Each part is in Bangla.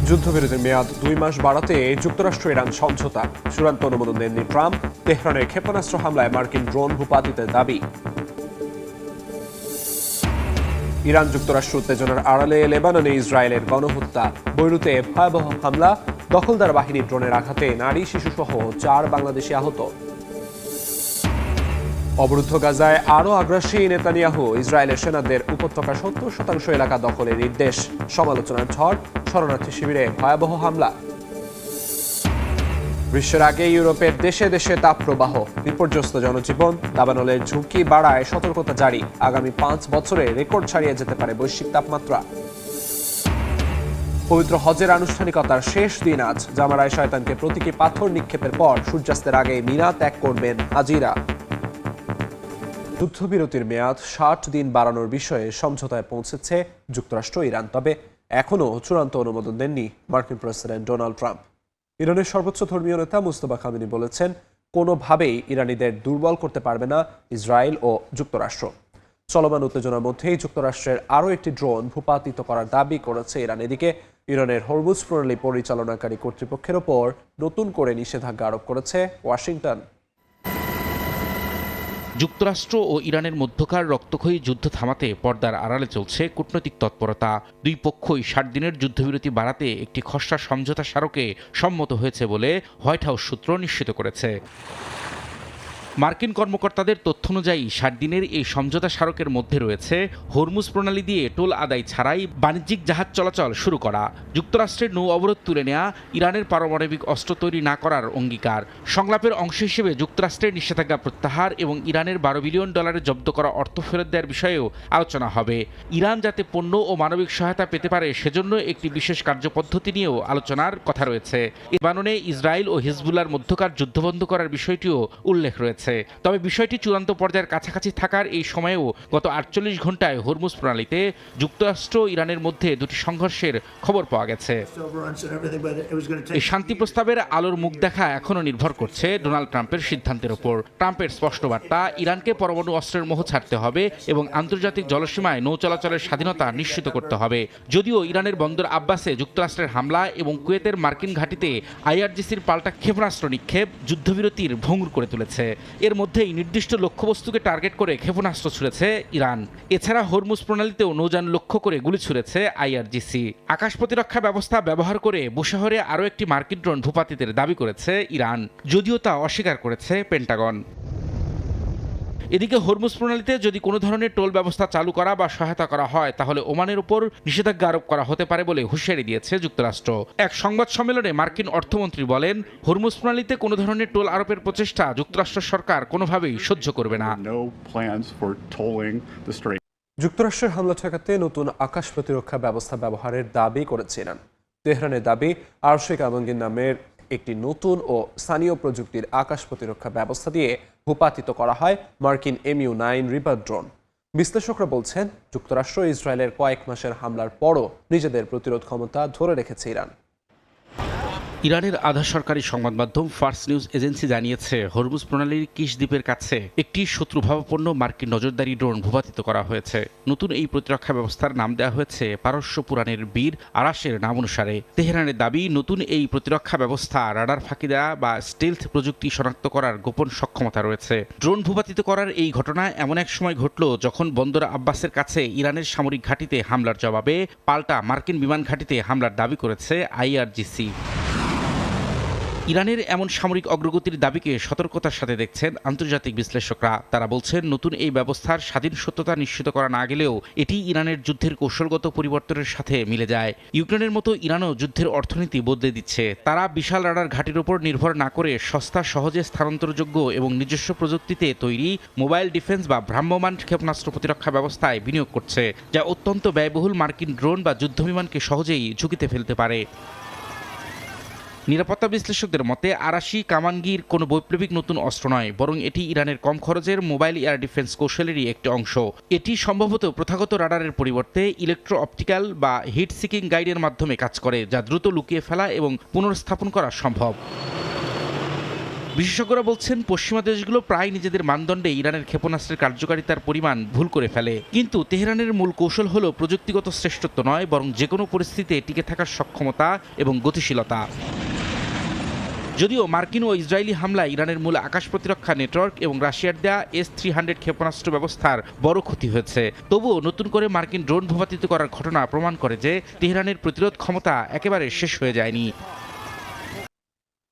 যুদ্ধবিরতির মেয়াদ 2 মাস বাড়াতে যুক্তরাষ্ট্র ইরান সমঝোতা চূড়ান্ত অনুমোদন দেননি ট্রাম্প। তেহরানের ক্ষেপণাস্ত্র হামলায় মার্কিন ড্রোন ভূপাতিতের দাবি। ইরান যুক্তরাষ্ট্র উত্তেজনার আড়ালে লেবাননে ইসরায়েলের গণহত্যা, বৈরুতে ভয়াবহ হামলা, দখলদার বাহিনীর ড্রোনের আঘাতে নারী শিশুসহ 4 বাংলাদেশি আহত। অবরুদ্ধ গাজায় আরও আগ্রাসী নেতানিয়াহু, ইসরায়েলের সেনাদের উপত্যকা 70% এলাকা দখলের নির্দেশ। সমালোচনার ঝড়, শরণার্থী শিবিরে ভয়াবহ হামলা। গ্রীষ্মের আগে ইউরোপের দেশে দেশে তাপপ্রবাহ, বিপর্যস্ত জনজীবন, দাবানলের ঝুঁকি বাড়ায় সতর্কতা জারি। আগামী 5 বছরে রেকর্ড ছাড়িয়ে যেতে পারে বৈশ্বিক তাপমাত্রা। পবিত্র হজের আনুষ্ঠানিকতার শেষ দিন আজ। জামারায় শয়তানকে প্রতীকী পাথর নিক্ষেপের পর সূর্যাস্তের আগে মিনা ত্যাগ করবেন হাজিরা। যুদ্ধবিরতির মেয়াদ 60 দিন বাড়ানোর বিষয়ে সমঝোতায় পৌঁছেছে যুক্তরাষ্ট্র ইরান, তবে এখনও চূড়ান্ত অনুমোদন দেননি মার্কিন প্রেসিডেন্ট ডোনাল্ড ট্রাম্প। ইরানের সর্বোচ্চ ধর্মীয় নেতা মুস্তফা খামেনি বলেছেন, কোনোভাবেই ইরানিদের দুর্বল করতে পারবে না ইসরায়েল ও যুক্তরাষ্ট্র। চলমান উত্তেজনার মধ্যেই যুক্তরাষ্ট্রের আরও একটি ড্রোন ভূপাতিত করার দাবি করেছে ইরান। এদিকে ইরানের হরমুজ প্রণালী পরিচালনাকারী কর্তৃপক্ষের ওপর নতুন করে নিষেধাজ্ঞা আরোপ করেছে ওয়াশিংটন। যুক্তরাষ্ট্র ও ইরানের মধ্যকার রক্তক্ষয়ী যুদ্ধ থামাতে পর্দার আড়ালে চলছে কূটনৈতিক তৎপরতা। দুই পক্ষই 60 দিনের যুদ্ধবিরতি বাড়াতে একটি খসড়া সমঝোতা স্মারকে সম্মত হয়েছে বলে হোয়াইট হাউস সূত্র নিশ্চিত করেছে। মার্কিন কর্মকর্তাদের তথ্য অনুযায়ী 60 দিনের এই সমঝোতা স্মারকের মধ্যে রয়েছে হরমুজ প্রণালী দিয়ে টোল আদায় ছাড়াই বাণিজ্যিক জাহাজ চলাচল শুরু করা, যুক্তরাষ্ট্রের নৌ অবরোধ তুলে নেওয়া, ইরানের পারমাণবিক অস্ত্র তৈরি না করার অঙ্গীকার। সংলাপের অংশ হিসেবে যুক্তরাষ্ট্রের নিষেধাজ্ঞা প্রত্যাহার এবং ইরানের $12 বিলিয়ন জব্দ করা অর্থ ফেরত দেওয়ার বিষয়েও আলোচনা হবে। ইরান যাতে পণ্য ও মানবিক সহায়তা পেতে পারে সেজন্য একটি বিশেষ কার্যপদ্ধতি নিয়েও আলোচনার কথা রয়েছে। লেবাননে ইসরায়েল ও হিজবুল্লাহর মধ্যকার যুদ্ধ বন্ধ করার বিষয়টিও উল্লেখ রয়েছে। তবে বিষয়টি চূড়ান্ত পর্যায়ের কাছাকাছি থাকার এই সময়েও গত 48 ঘন্টায় হরমুজ প্রণালীতে যুক্তরাষ্ট্র ইরানের মধ্যে দুটি সংঘর্ষের খবর পাওয়া গেছে। এই শান্তি প্রস্তাবের আলোর মুখ দেখা এখনও নির্ভর করছে ডোনাল্ড ট্রাম্পের সিদ্ধান্তের উপর। ট্রাম্পের স্পষ্ট বার্তা, ইরানকে পরমাণু অস্ত্রের মোহ ছাড়তে হবে এবং আন্তর্জাতিক জলসীমায় নৌ চলাচলের স্বাধীনতা নিশ্চিত করতে হবে। যদিও ইরানের বন্দর আব্বাসে যুক্তরাষ্ট্রের হামলা এবং কুয়েতের মার্কিন ঘাঁটিতে আইআরজিসির পাল্টা ক্ষেপণাস্ত্র নিক্ষেপ যুদ্ধবিরতির ভঙ্গুর করে তুলেছে। এর মধ্যেই নির্দিষ্ট লক্ষ্যবস্তুকে টার্গেট করে ক্ষেপণাস্ত্র ছুড়েছে ইরান। এছাড়া হরমুজ প্রণালীতেও নৌযান লক্ষ্য করে গুলি ছুড়েছে আইআরজিসি। আকাশ প্রতিরক্ষা ব্যবস্থা ব্যবহার করে বুশাহরে আরও একটি মার্কিন ড্রোন ভূপাতিতের দাবি করেছে ইরান, যদিও তা অস্বীকার করেছে পেন্টাগন। এদিকে হরমুজ প্রণালীতে যদি কোনো ধরনের টোল ব্যবস্থা চালু করা বা সহায়তা করা হয় তাহলে ওমানের উপর নিষেধাজ্ঞা আরোপ করা হতে পারে বলে হুঁশিয়ারি দিয়েছে যুক্তরাষ্ট্র। এক সংবাদ সম্মেলনে মার্কিন অর্থমন্ত্রী বলেন, হরমুজ প্রণালীতে কোনো ধরনের টোল আরোপের প্রচেষ্টা যুক্তরাষ্ট্র সরকার কোনোভাবেই সহ্য করবে না। যুক্তরাষ্ট্রের হামলা ঠেকাতে নতুন আকাশ প্রতিরক্ষা ব্যবস্থা ব্যবহারের দাবি করেছে ইরান। তেহরানের দাবি, আরশিক আমঙ্গির নামের একটি নতুন ও স্থানীয় প্রযুক্তির আকাশ প্রতিরক্ষা ব্যবস্থা দিয়ে ভূপাতিত করা হয় মার্কিন MU-9 রিপার ড্রোন। বিশ্লেষকরা বলছেন, যুক্তরাষ্ট্র ইসরায়েলের কয়েক মাসের হামলার পরও নিজেদের প্রতিরোধ ক্ষমতা ধরে রেখেছে ইরান। ইরানের আধা সরকারি সংবাদ মাধ্যম ফার্স নিউজ এজেন্সি জানিয়েছে, হরমুজ প্রণালীর কিশ দ্বীপের কাছে একটি শত্রুভাবাপন্ন মার্কিন নজরদারি ড্রোন ভূপাতিত করা হয়েছে। নতুন এই প্রতিরক্ষা ব্যবস্থার নাম দেওয়া হয়েছে পারস্য পুরাণের বীর আরাসের নাম অনুসারে। তেহরানের দাবি, নতুন এই প্রতিরক্ষা ব্যবস্থা রাডার ফাঁকি দেওয়া বা স্টেলথ প্রযুক্তি শনাক্ত করার গোপন সক্ষমতা রয়েছে। ড্রোন ভূপাতিত করার এই ঘটনা এমন এক সময় ঘটল যখন বন্দর আব্বাসের কাছে ইরানের সামরিক ঘাঁটিতে হামলার জবাবে পাল্টা মার্কিন বিমান ঘাঁটিতে হামলার দাবি করেছে আইআরজিসি। ইরানের এমন সামরিক অগ্রগতির দাবিকে সতর্কতার সাথে দেখছেন আন্তর্জাতিক বিশ্লেষকরা। তারা বলছেন, নতুন এই ব্যবস্থার স্বাধীন সত্যতা নিশ্চিত করা না গেলেও এটি ইরানের যুদ্ধের কৌশলগত পরিবর্তনের সাথে মিলে যায়। ইউক্রেনের মতো ইরানও যুদ্ধের অর্থনীতি বদলে দিচ্ছে। তারা বিশাল রাডার ঘাঁটির উপর নির্ভর না করে সস্তা, সহজে স্থানান্তরযোগ্য এবং নিজস্ব প্রযুক্তিতে তৈরি মোবাইল ডিফেন্স বা ভ্রাম্যমাণ ক্ষেপণাস্ত্র প্রতিরক্ষা ব্যবস্থায় বিনিয়োগ করছে, যা অত্যন্ত ব্যয়বহুল মার্কিন ড্রোন বা যুদ্ধবিমানকে সহজেই ঝুঁকিতে ফেলতে পারে। নিরাপত্তা বিশ্লেষকদের মতে, আরাশি কামানগির কোনো বৈপ্লবিক নতুন অস্ত্র নয়, বরং এটি ইরানের কম খরচের মোবাইল এয়ার ডিফেন্স কৌশলেরই একটি অংশ। এটি সম্ভবত প্রথাগত রাডারের পরিবর্তে ইলেকট্রো অপটিক্যাল বা হিট সিকিং গাইডের মাধ্যমে কাজ করে, যা দ্রুত লুকিয়ে ফেলা এবং পুনর্স্থাপন করা সম্ভব। বিশেষজ্ঞরা বলছেন পশ্চিমা দেশগুলো প্রায় নিজেদের মানদণ্ডে ইরানের ক্ষেপণাস্ত্রের কার্যকারিতার পরিমাণ ভুল করে ফেলে, কিন্তু তেহরানের মূল কৌশল হলো প্রযুক্তিগত শ্রেষ্ঠত্ব নয়, বরং যে কোনো পরিস্থিতিতে টিকে থাকার সক্ষমতা এবং গতিশীলতা। যদিও মার্কিন ও ইসরায়েলি হামলায় ইরানের মূল আকাশ প্রতিরক্ষা নেটওয়ার্ক এবং রাশিয়ার দেয়া S-300 ক্ষেপণাস্ত্র ব্যবস্থার বড় ক্ষতি হয়েছে, তবুও নতুন করে মার্কিন ড্রোন ভূপাতিত করার ঘটনা প্রমাণ করে যে তেহরানের প্রতিরোধ ক্ষমতা একেবারে শেষ হয়ে যায়নি।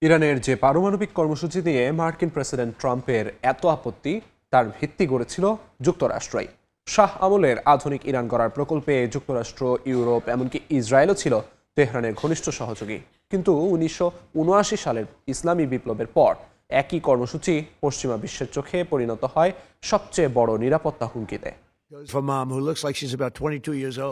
ইরানের যে পারমাণবিক কর্মসূচি নিয়ে মার্কিন প্রেসিডেন্ট ট্রাম্পের এত আপত্তি, তার ভিত্তি গড়েছিল যুক্তরাষ্ট্রই। শাহ আমলের আধুনিক ইরান গড়ার প্রকল্পে যুক্তরাষ্ট্র, ইউরোপ, এমনকি ইসরায়েলও ছিল তেহরানের ঘনিষ্ঠ সহযোগী। কিন্তু 1979 সালের ইসলামী বিপ্লবের পর একই কর্মসূচি পশ্চিমা বিশ্বের চোখে পরিণত হয় সবচেয়ে বড় নিরাপত্তা হুমকিতে।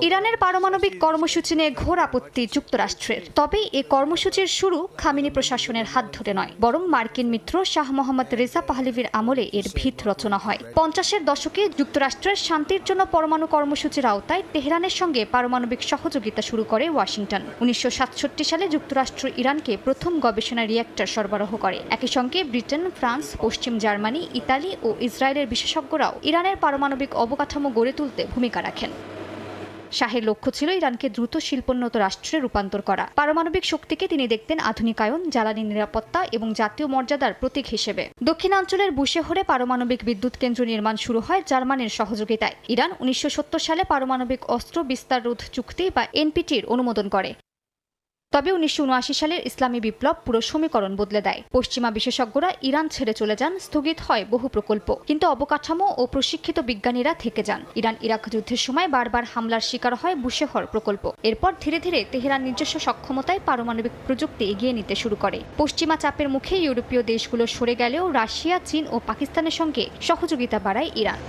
ইরানের পারমাণবিক কর্মসূচি নিয়ে ঘোর আপত্তি যুক্তরাষ্ট্রের। তবে এ কর্মসূচির শুরু খামেনি প্রশাসনের হাত ধরে নয়, বরং মার্কিন মিত্র শাহ মোহাম্মদ রেজা পাহলিভির আমলে এর ভিত রচনা হয়। 50-এর দশকে যুক্তরাষ্ট্রের শান্তির জন্য পরমাণু কর্মসূচির আওতায় তেহরানের সঙ্গে পারমাণবিক সহযোগিতা শুরু করে ওয়াশিংটন। 1967 সালে যুক্তরাষ্ট্র ইরানকে প্রথম গবেষণা রিয়্যাক্টর সরবরাহ করে। একই সঙ্গে ব্রিটেন, ফ্রান্স, পশ্চিম জার্মানি, ইতালি ও ইসরায়েলের বিশেষজ্ঞরাও ইরানের পারমাণবিক অবকাঠামো গড়ে তুলতে ভূমিকা রাখেন। শাহের লক্ষ্য ছিল ইরানকে দ্রুত শিল্পোন্নত রাষ্ট্রে রূপান্তর করা। পারমাণবিক শক্তিকে তিনি দেখতেন আধুনিকায়ন, জ্বালানি নিরাপত্তা এবং জাতীয় মর্যাদার প্রতীক হিসেবে। দক্ষিণাঞ্চলের বুশেহরে পারমাণবিক বিদ্যুৎ কেন্দ্র নির্মাণ শুরু হয় জার্মানির সহযোগিতায়। ইরান 1970 সালে পারমাণবিক অস্ত্র বিস্তার রোধ চুক্তি বা NPTর অনুমোদন করে। তবে 1979 সালের ইসলামী বিপ্লব পুরো সমীকরণ বদলে দেয়। পশ্চিমা বিশেষজ্ঞরা ইরান ছেড়ে চলে যান, স্থগিত হয় বহু প্রকল্প, কিন্তু অবকাঠামো ও প্রশিক্ষিত বিজ্ঞানীরা থেকে যান। ইরান ইরাক যুদ্ধের সময় বারবার হামলার শিকার হয় বুশেহর প্রকল্প। এরপর ধীরে ধীরে তেহরান নিজস্ব সক্ষমতায় পারমাণবিক প্রযুক্তি এগিয়ে নিতে শুরু করে। পশ্চিমা চাপের মুখে ইউরোপীয় দেশগুলো সরে গেলেও রাশিয়া, চীন ও পাকিস্তানের সঙ্গে সহযোগিতা বাড়ায় ইরান।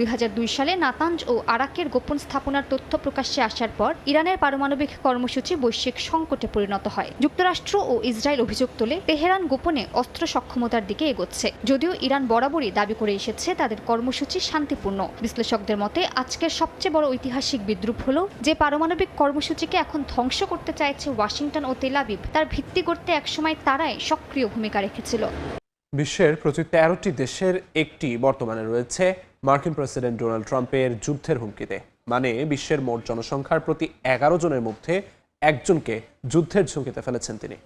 2002 সালে নাতাঞ্জ ও আরাকের গোপন স্থাপনার তথ্য প্রকাশ্যে আসার পর ইরানের পারমাণবিক কর্মসূচি বৈশ্বিক সংকটে পরিণত হয়। যুক্তরাষ্ট্র ও ইসরায়েল অভিযোগ তোলে তেহরান গোপনে অস্ত্র সক্ষমতার দিকে এগোচ্ছে, যদিও ইরান বরাবরই দাবি করে এসেছে তাদের কর্মসূচি শান্তিপূর্ণ। বিশ্লেষকদের মতে আজকের সবচেয়ে বড় ঐতিহাসিক বিদ্রূপ হলো যে পারমাণবিক কর্মসূচিকে এখন ধ্বংস করতে চাইছে ওয়াশিংটন ও তেল আবিব, তার ভিত্তি করতে একসময় তারাই সক্রিয় ভূমিকা রেখেছিল। বিশ্বের প্রতি 13টি দেশের একটি বর্তমানে রয়েছে মার্কিন প্রেসিডেন্ট ডোনাল্ড ট্রাম্পের যুদ্ধের হুমকিতে। মানে বিশ্বের মোট জনসংখ্যার প্রতি 11 জনের মধ্যে একজনকে যুদ্ধের ঝুঁকিতে ফেলেছেন তিনি।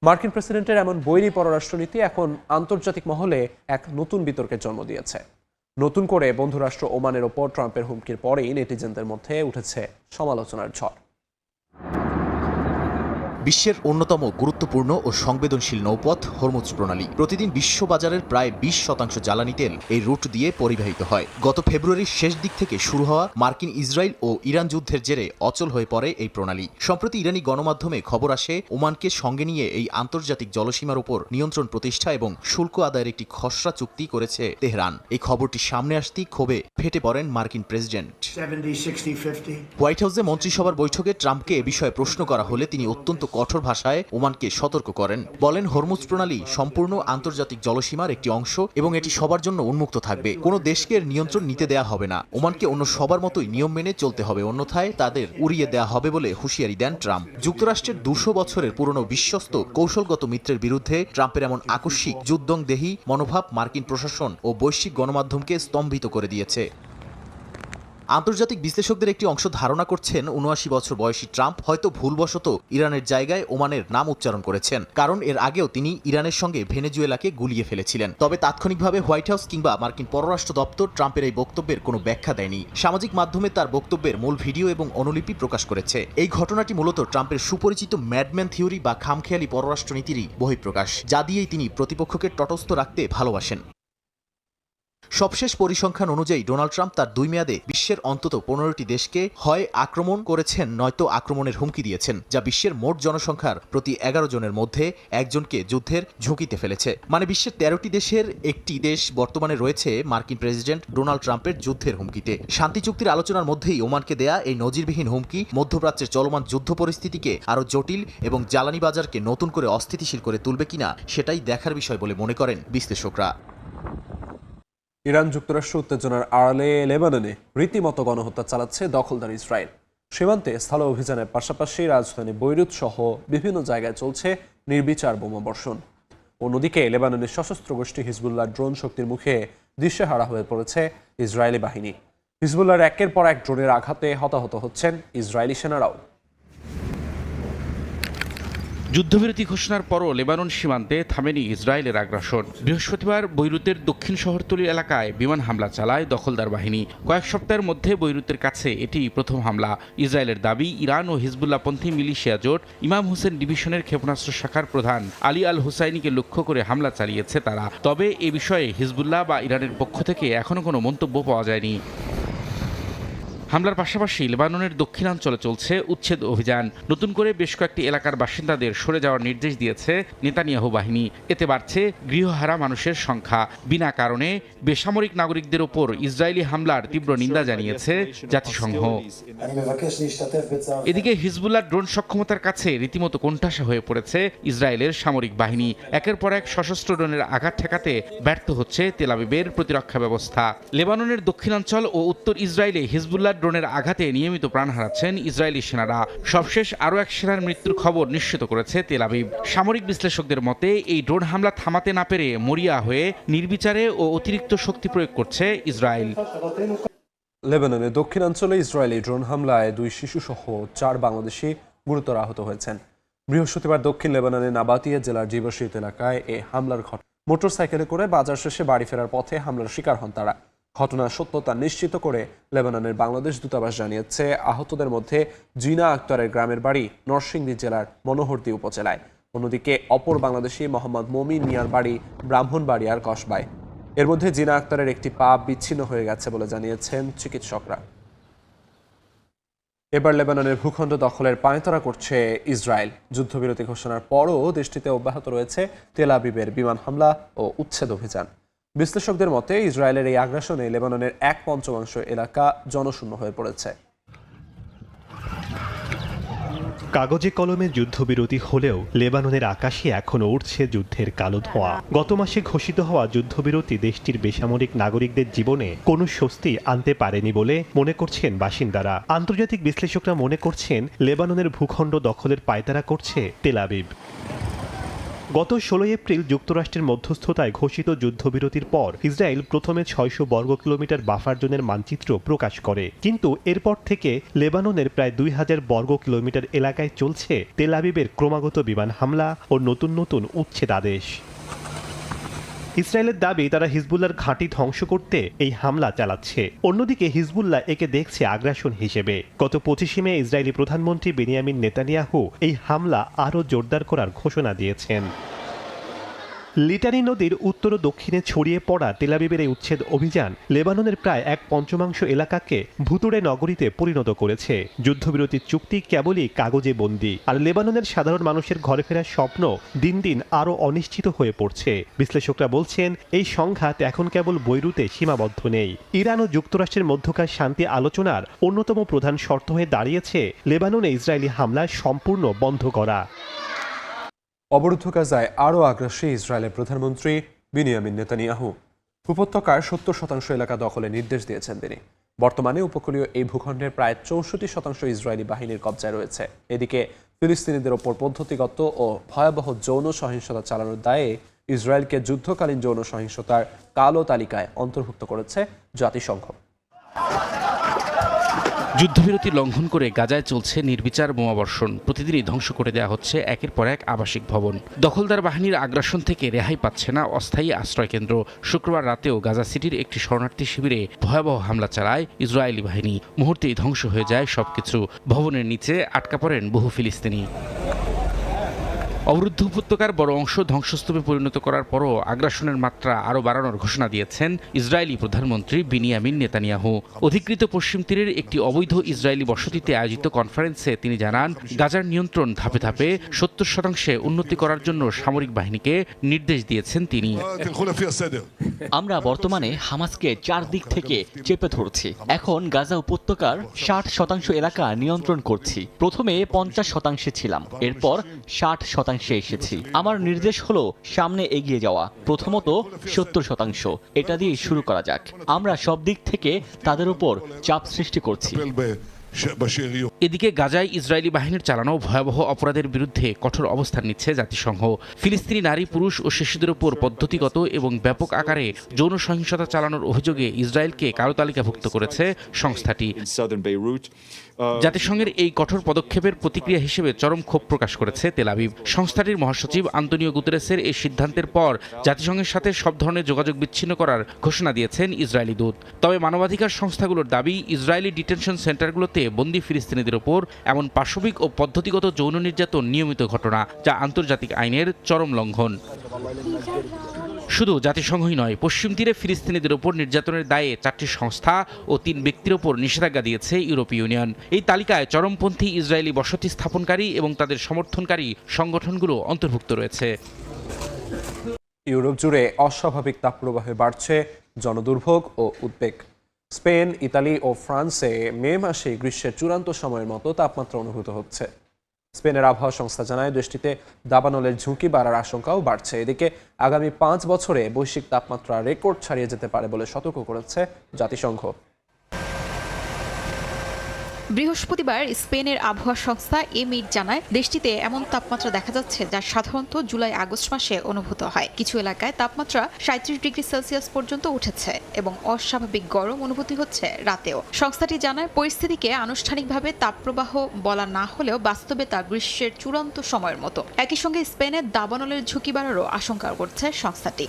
মার্কিন প্রেসিডেন্টের এমন বৈরী পররাষ্ট্রনীতি এখন আন্তর্জাতিক মহলে এক নতুন বিতর্কের জন্ম দিয়েছে। নতুন করে বন্ধুরাষ্ট্র ওমানের ওপর ট্রাম্পের হুমকির পরেই নেটিজেনদের মধ্যে উঠেছে সমালোচনার ঝড়। বিশ্বের অন্যতম গুরুত্বপূর্ণ ও সংবেদনশীল নৌপথ হরমুজ প্রণালী। প্রতিদিন বিশ্ববাজারের প্রায় 20% জ্বালানি তেল এই রুট দিয়ে পরিবাহিত হয়। গত ফেব্রুয়ারির শেষ দিক থেকে শুরু হওয়া মার্কিন, ইসরায়েল ও ইরান যুদ্ধের জেরে অচল হয়ে পড়ে এই প্রণালী। সম্প্রতি ইরানি গণমাধ্যমে খবর আসে, ওমানকে সঙ্গে নিয়ে এই আন্তর্জাতিক জলসীমার উপর নিয়ন্ত্রণ প্রতিষ্ঠা এবং শুল্ক আদায়ের একটি খসড়া চুক্তি করেছে তেহরান। এই খবরটি সামনে আসতেই ক্ষোভে ফেটে পড়েন মার্কিন প্রেসিডেন্ট। হোয়াইট হাউসে মন্ত্রিসভার বৈঠকে ট্রাম্পকে এ বিষয়ে প্রশ্ন করা হলে তিনি অত্যন্ত কঠোর ভাষায় ওমানকে সতর্ক করেন। বলেন, হরমুজ প্রণালী সম্পূর্ণ আন্তর্জাতিক জলসীমার একটি অংশ এবং এটি সবার জন্য উন্মুক্ত থাকবে। কোনো দেশকে এর নিয়ন্ত্রণ নিতে দেয়া হবে না। ওমানকে অন্য সবার মতোই নিয়ম মেনে চলতে হবে, অন্যথায় তাদের উড়িয়ে দেয়া হবে বলে হুঁশিয়ারি দেন ট্রাম্প। যুক্তরাষ্ট্রের 200 বছরের পুরনো বিশ্বস্ত কৌশলগত মিত্রের বিরুদ্ধে ট্রাম্পের এমন আকস্মিক যুদ্ধংদেহী মনোভাব মার্কিন প্রশাসন ও বৈশ্বিক গণমাধ্যমকে স্তম্ভিত করে দিয়েছে। আন্তর্জাতিক বিশ্লেষকদের একটি অংশ ধারণা করছেন 79 বছর বয়সী ট্রাম্প হয়তো ভুলবশত ইরানের জায়গায় ওমানের নাম উচ্চারণ করেছেন, কারণ এর আগেও তিনি ইরানের সঙ্গে ভেনেজুয়েলাকে গুলিয়ে ফেলেছিলেন। তবে তাৎক্ষণিকভাবে হোয়াইট হাউস কিংবা মার্কিন পররাষ্ট্র দপ্তর ট্রাম্পের এই বক্তব্যের কোনো ব্যাখ্যা দেয়নি। সামাজিক মাধ্যমে তার বক্তব্যের মূল ভিডিও এবং অনুলিপি প্রকাশ করেছে। এই ঘটনাটি মূলত ট্রাম্পের সুপরিচিত ম্যাডম্যান থিওরি বা খামখেয়ালি পররাষ্ট্রনীতিরই বহিঃপ্রকাশ, যা দিয়েই তিনি প্রতিপক্ষকে তটস্থ রাখতে ভালোবাসেন। সবশেষ পরিসংখ্যান অনুযায়ী ডোনাল্ড ট্রাম্প তার 2 মেয়াদে বিশ্বের অন্তত 15টি দেশকে হয় আক্রমণ করেছেন নয়তো আক্রমণের হুমকি দিয়েছেন, যা বিশ্বের মোট জনসংখ্যার প্রতি 11 জনের মধ্যে একজনকে যুদ্ধের ঝুঁকিতে ফেলেছে। মানে বিশ্বের 13টি দেশের একটি দেশ বর্তমানে রয়েছে মার্কিন প্রেসিডেন্ট ডোনাল্ড ট্রাম্পের যুদ্ধের হুমকিতে। শান্তি চুক্তির আলোচনার মধ্যেই ওমানকে দেয়া এই নজিরবিহীন হুমকি মধ্যপ্রাচ্যের চলমান যুদ্ধ পরিস্থিতিকে আরও জটিল এবং জ্বালানি বাজারকে নতুন করে অস্থিতিশীল করে তুলবে কিনা সেটাই দেখার বিষয় বলে মনে করেন বিশ্লেষকরা। ইরান যুক্তরাষ্ট্র উত্তেজনার আড়ালে লেবাননে রীতিমতো গণহত্যা চালাচ্ছে দখলদার ইসরায়েল। সীমান্তে স্থল অভিযানের পাশাপাশি রাজধানী বৈরুত সহ বিভিন্ন জায়গায় চলছে নির্বিচার বোমাবর্ষণ। অন্যদিকে লেবাননের সশস্ত্র গোষ্ঠী হিজবুল্লাহ ড্রোন শক্তির মুখে দিশেহারা হয়ে পড়েছে ইসরায়েলি বাহিনী। হিজবুল্লাহর একের পর এক ড্রোনের আঘাতে হতাহত হচ্ছেন ইসরায়েলি সেনারাও। যুদ্ধবিরতি ঘোষণার পরও লেবানন সীমান্তে থামেনি ইসরায়েলের আগ্রাসন। বৃহস্পতিবার বৈরুতের দক্ষিণ শহরতলি এলাকায় বিমান হামলা চালায় দখলদার বাহিনী। কয়েক সপ্তাহের মধ্যে বৈরুতের কাছে এটি প্রথম হামলা। ইসরায়েলের দাবি, ইরান ও হিজবুল্লাহপন্থী মিলিশিয়া জোট ইমাম হোসেন ডিভিশনের ক্ষেপণাস্ত্র শাখার প্রধান আলী আল হুসাইনিকে লক্ষ্য করে হামলা চালিয়েছে তারা। তবে এ বিষয়ে হিজবুল্লাহ বা ইরানের পক্ষ থেকে এখনও কোনো মন্তব্য পাওয়া যায়নি। হামলার পাশাপাশি লেবাননের দক্ষিণাঞ্চলে চলছে উচ্ছেদ অভিযান। নতুন করে বেশ কয়েকটি এলাকার বাসিন্দাদের সরে যাওয়ার নির্দেশ দিয়েছে নেতানিয়াহু বাহিনী। এতে বাড়ছে গৃহহারা মানুষের সংখ্যা। বিনা কারণে বেসামরিক নাগরিকদের ওপর ইসরায়েলি হামলার তীব্র নিন্দা জানিয়েছে জাতিসংঘ। এদিকে হিজবুল্লাহ ড্রোন সক্ষমতার কাছে রীতিমতো কোণঠাসা হয়ে পড়েছে ইসরায়েলের সামরিক বাহিনী। একের পর এক সশস্ত্র ড্রোনের আঘাত ঠেকাতে ব্যর্থ হচ্ছে তেল আবিবের প্রতিরক্ষা ব্যবস্থা। লেবাননের দক্ষিণাঞ্চল ও উত্তর ইসরায়েলে হিজবুল্লাহ ড্রোনের আঘাতে নিয়মিত প্রাণ হারাচ্ছেন ইসরায়েলি সেনারা। সবশেষ আরও এক সেনার মৃত্যুর খবর নিশ্চিত করেছে তেল আবিব। সামরিক বিশ্লেষকদের মতে এই ড্রোন হামলা থামাতে না পেরে মরিয়া হয়ে নির্বিচারে ও অতিরিক্ত শক্তি প্রয়োগ করছে ইসরায়েল। লেবাননের দক্ষিণাঞ্চলে ইসরায়েলি ড্রোন হামলায় 2 শিশুসহ 4 বাংলাদেশি গুরুতর আহত হয়েছেন। বৃহস্পতিবার দক্ষিণ লেবাননের নাবাতিয়া জেলার জীবশীত এলাকায় এই হামলার ঘটনা। মোটরসাইকেলে করে বাজার শেষে বাড়ি ফেরার পথে হামলার শিকার হন তারা। ঘটনার সত্যতা নিশ্চিত করে লেবাননের বাংলাদেশ দূতাবাস জানিয়েছে, আহতদের মধ্যে জিনা আক্তারের গ্রামের বাড়ি নরসিংদী জেলার মনোহরদী উপজেলায়। অন্যদিকে অপর বাংলাদেশি মোহাম্মদ মমিন মিয়ার বাড়ি ব্রাহ্মণবাড়িয়ার কসবায়। এর মধ্যে জিনা আক্তারের একটি পা বিচ্ছিন্ন হয়ে গেছে বলে জানিয়েছেন চিকিৎসকরা। এবার লেবাননের ভূখণ্ড দখলের পায়তারা করছে ইসরায়েল। যুদ্ধবিরতি ঘোষণার পরও দেশটিতে অব্যাহত রয়েছে তেল আবিবের বিমান হামলা ও উচ্ছেদ অভিযান। বিশ্লেষকদের মতে ইসরায়েলের এই আগ্রাসনে লেবাননের 1/5 এলাকা জনশূন্য হয়ে পড়েছে। কাগজে কলমে যুদ্ধবিরতি হলেও লেবাননের আকাশে এখনও উঠছে যুদ্ধের কালো ধোঁয়া। গত মাসে ঘোষিত হওয়া যুদ্ধবিরতি দেশটির বেসামরিক নাগরিকদের জীবনে কোনো স্বস্তি আনতে পারেনি বলে মনে করছেন বাসিন্দারা। আন্তর্জাতিক বিশ্লেষকরা মনে করছেন লেবাননের ভূখণ্ড দখলের পায়তারা করছে তেল আবিব। গত 16 এপ্রিল যুক্তরাষ্ট্রের মধ্যস্থতায় ঘোষিত যুদ্ধবিরতির পর ইসরায়েল প্রথমে 600 বর্গ কিলোমিটার বাফার জোনের মানচিত্র প্রকাশ করে। কিন্তু এরপর থেকে লেবাননের প্রায় 2000 বর্গ কিলোমিটার এলাকায় চলছে তেল আবিবের ক্রমাগত বিমান হামলা ও নতুন নতুন উচ্ছেদাদেশ। ইসরায়েলের দাবি তারা হিজবুল্লাহর ঘাঁটি ধ্বংস করতে এই হামলা চালাচ্ছে। অন্যদিকে হিজবুল্লাহ একে দেখছে আগ্রাসন হিসেবে। গত 25 মে ইসরায়েলি প্রধানমন্ত্রী বেনিয়ামিন নেতানিয়াহু এই হামলা আরও জোরদার করার ঘোষণা দিয়েছেন। লিটানি নদীর উত্তর ও দক্ষিণে ছড়িয়ে পড়া তেল আবিবের এই উচ্ছেদ অভিযান লেবাননের প্রায় 1/5 এলাকাকে ভুতুড়ে নগরীতে পরিণত করেছে। যুদ্ধবিরতির চুক্তি কেবলই কাগজে বন্দী, আর লেবাননের সাধারণ মানুষের ঘরে ফেরার স্বপ্ন দিন দিন আরও অনিশ্চিত হয়ে পড়ছে। বিশ্লেষকরা বলছেন, এই সংঘাত এখন কেবল বৈরুতে সীমাবদ্ধ নেই। ইরান ও যুক্তরাষ্ট্রের মধ্যকার শান্তি আলোচনার অন্যতম প্রধান শর্ত হয়ে দাঁড়িয়েছে লেবাননে ইসরায়েলি হামলা সম্পূর্ণ বন্ধ করা। অবরুদ্ধ গাজায় আরও আগ্রাসী ইসরায়েলের প্রধানমন্ত্রী বেনিয়ামিন নেতানিয়াহু। উপত্যকার 70% এলাকা দখলে নির্দেশ দিয়েছেন তিনি। বর্তমানে উপকূলীয় এই ভূখণ্ডের প্রায় 64% ইসরায়েলি বাহিনীর কবজায় রয়েছে। এদিকে ফিলিস্তিনিদের ওপর পদ্ধতিগত ও ভয়াবহ যৌন সহিংসতা চালানোর দায়ে ইসরায়েলকে যুদ্ধকালীন যৌন সহিংসতার কালো তালিকায় অন্তর্ভুক্ত করেছে জাতিসংঘ। যুদ্ধবিরতি লঙ্ঘন করে গাজায় চলছে নির্বিচার বোমাবর্ষণ। প্রতিদিনই ধ্বংস করে দেওয়া হচ্ছে একের পর এক আবাসিক ভবন। দখলদার বাহিনীর আগ্রাসন থেকে রেহাই পাচ্ছে না অস্থায়ী আশ্রয়কেন্দ্র। শুক্রবার রাতেও গাজা সিটির একটি শরণার্থী শিবিরে ভয়াবহ হামলা চালায় ইসরায়েলি বাহিনী। মুহূর্তেই ধ্বংস হয়ে যায় সবকিছু। ভবনের নিচে আটকা পড়েন বহু ফিলিস্তিনি। অবরুদ্ধ উপত্যকার বড় অংশ ধ্বংসস্তূপে পরিণত করার পরও আগ্রাসনের মাত্রা আরও বাড়ানোর ঘোষণা দিয়েছেন ইসরায়েলি প্রধানমন্ত্রী বেনিয়ামিন নেতানিয়াহু। অধিকৃত পশ্চিম তীরের একটি অবৈধ ইসরায়েলি বসতিতে আয়োজিত কনফারেন্সে তিনি জানান, গাজার নিয়ন্ত্রণ ধাপে ধাপে 70% উন্নতি করার জন্য সামরিক বাহিনীকে নির্দেশ দিয়েছেন তিনি। আমরা বর্তমানে হামাসকে 4 দিক থেকে চেপে ধরছি। এখন গাজা উপত্যকার 60% এলাকা নিয়ন্ত্রণ করছি। প্রথমে 50% ছিলাম, এরপর 60% এসেছি। আমার নির্দেশ হলো সামনে এগিয়ে যাওয়া। প্রথমত 70%, এটা দিয়ে শুরু করা যাক। আমরা সব দিক থেকে তাদের উপর চাপ সৃষ্টি করছি। এদিকে গাজায় ইসরায়েলি বাহিনীর চালানো ভয়াবহ অপরাধের বিরুদ্ধে কঠোর অবস্থান নিচ্ছে জাতিসংঘ। ফিলিস্তিনি নারী, পুরুষ ও শিশুদের উপর পদ্ধতিগত এবং ব্যাপক আকারে যৌন সহিংসতা চালানোর অভিযোগে ইসরায়েলকে কালো তালিকাভুক্ত করেছে সংস্থাটি। জাতিসংঘের এই কঠোর পদক্ষেপের প্রতিক্রিয়া হিসেবে চরম ক্ষোভ প্রকাশ করেছে তেল আবিব। সংস্থাটির মহাসচিব আন্তোনিও গুতেরেসের এই সিদ্ধান্তের পর জাতিসংঘের সাথে সব ধরনের যোগাযোগ বিচ্ছিন্ন করার ঘোষণা দিয়েছেন ইসরায়েলি দূত। তবে মানবাধিকার সংস্থাগুলোর দাবি, ইসরায়েলি ডিটেনশন সেন্টারগুলোতে বন্দী ফিলিস্তিনিদের ওপর এমন পাশবিক ও পদ্ধতিগত যৌন নির্যাতন নিয়মিত ঘটনা, যা আন্তর্জাতিক আইনের চরম লঙ্ঘন। শুধু জাতিসংঘই নয়, পশ্চিম তীরে ফিলিস্তিনিদের ওপর নির্যাতনের দায়ে 4টি সংস্থা ও 3 ব্যক্তির ওপর নিষেধাজ্ঞা দিয়েছে ইউরোপীয় ইউনিয়ন। এই তালিকায় চরমপন্থী ইসরায়েলি বসতি স্থাপনকারী এবং তাদের সমর্থনকারী সংগঠনগুলো অন্তর্ভুক্ত রয়েছে। ইউরোপ জুড়ে অস্বাভাবিক তাপপ্রবাহে বাড়ছে জনদুর্ভোগ ও উদ্বেগ। স্পেন, ইতালি ও ফ্রান্সে মে মাসে গ্রীষ্মের চূড়ান্ত সময়ের মতো তাপমাত্রা অনুভূত হচ্ছে। স্পেনের আবহাওয়া সংস্থা জানায়, দেশটিতে দাবানলের ঝুঁকি বাড়ার আশঙ্কাও বাড়ছে। এদিকে আগামী 5 বছরে বৈশ্বিক তাপমাত্রা রেকর্ড ছাড়িয়ে যেতে পারে বলে সতর্ক করেছে জাতিসংঘ। বৃহস্পতিবার স্পেনের আবহাওয়া সংস্থা এমিড জানায়, দেশটিতে এমন তাপমাত্রা দেখা যাচ্ছে যা সাধারণত জুলাই আগস্ট মাসে অনুভূত হয়। কিছু এলাকায় তাপমাত্রা 37 ডিগ্রি সেলসিয়াস পর্যন্ত উঠেছে এবং অস্বাভাবিক গরম অনুভূতি হচ্ছে রাতেও। সংস্থাটি জানায়, পরিস্থিতিকে আনুষ্ঠানিকভাবে তাপপ্রবাহ বলা না হলেও বাস্তবে তা গ্রীষ্মের চূড়ান্ত সময়ের মতো। একই সঙ্গে স্পেনের দাবানলের ঝুঁকি বাড়ারও আশঙ্কা করছে সংস্থাটি।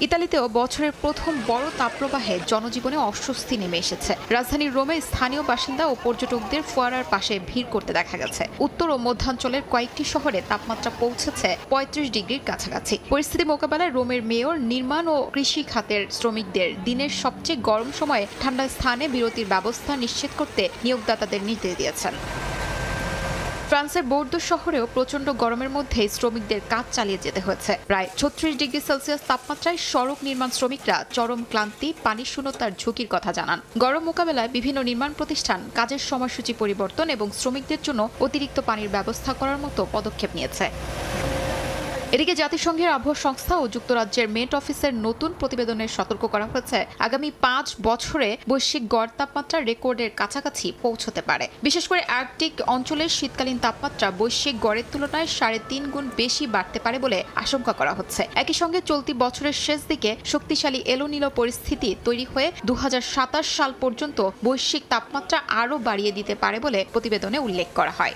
ইতালিতেও বছরের প্রথম বড় তাপপ্রবাহে জনজীবনে অস্বস্তি নেমে এসেছে। রাজধানী রোমে স্থানীয় বাসিন্দা ও পর্যটকদের ফোয়ারার পাশে ভিড় করতে দেখা গেছে। উত্তর ও মধ্যাঞ্চলের কয়েকটি শহরে তাপমাত্রা পৌঁছেছে 35 ডিগ্রির কাছাকাছি। পরিস্থিতি মোকাবেলায় রোমের মেয়র নির্মাণ ও কৃষি খাতের শ্রমিকদের দিনের সবচেয়ে গরম সময়ে ঠান্ডা স্থানে বিরতির ব্যবস্থা নিশ্চিত করতে নিয়োগদাতাদের নির্দেশ দিয়েছেন। ফ্রান্সের বোর্দো শহরেও প্রচণ্ড গরমের মধ্যে শ্রমিকদের কাজ চালিয়ে যেতে হয়েছে। প্রায় 36 ডিগ্রি সেলসিয়াস তাপমাত্রায় সড়ক নির্মাণ শ্রমিকরা চরম ক্লান্তি, পানি শূন্যতার ঝুঁকির কথা জানান। গরম মোকাবেলায় বিভিন্ন নির্মাণ প্রতিষ্ঠান কাজের সময়সূচি পরিবর্তন এবং শ্রমিকদের জন্য অতিরিক্ত পানির ব্যবস্থা করার মতো পদক্ষেপ নিয়েছে। এদিকে জাতিসংঘের আবহাওয়া সংস্থা ও যুক্তরাজ্যের মেট অফিসের নতুন প্রতিবেদনে সতর্ক করা হয়েছে, আগামী 5 বছরে বৈশ্বিক গড় তাপমাত্রা রেকর্ডের কাছাকাছি পৌঁছতে পারে। বিশেষ করে আর্কটিক অঞ্চলের শীতকালীন তাপমাত্রা বৈশ্বিক গড়ের তুলনায় 3.5 গুণ বেশি বাড়তে পারে বলে আশঙ্কা করা হচ্ছে। একই সঙ্গে চলতি বছরের শেষ দিকে শক্তিশালী এলোনিলো পরিস্থিতি তৈরি হয়ে 2027 সাল পর্যন্ত বৈশ্বিক তাপমাত্রা আরও বাড়িয়ে দিতে পারে বলে প্রতিবেদনে উল্লেখ করা হয়।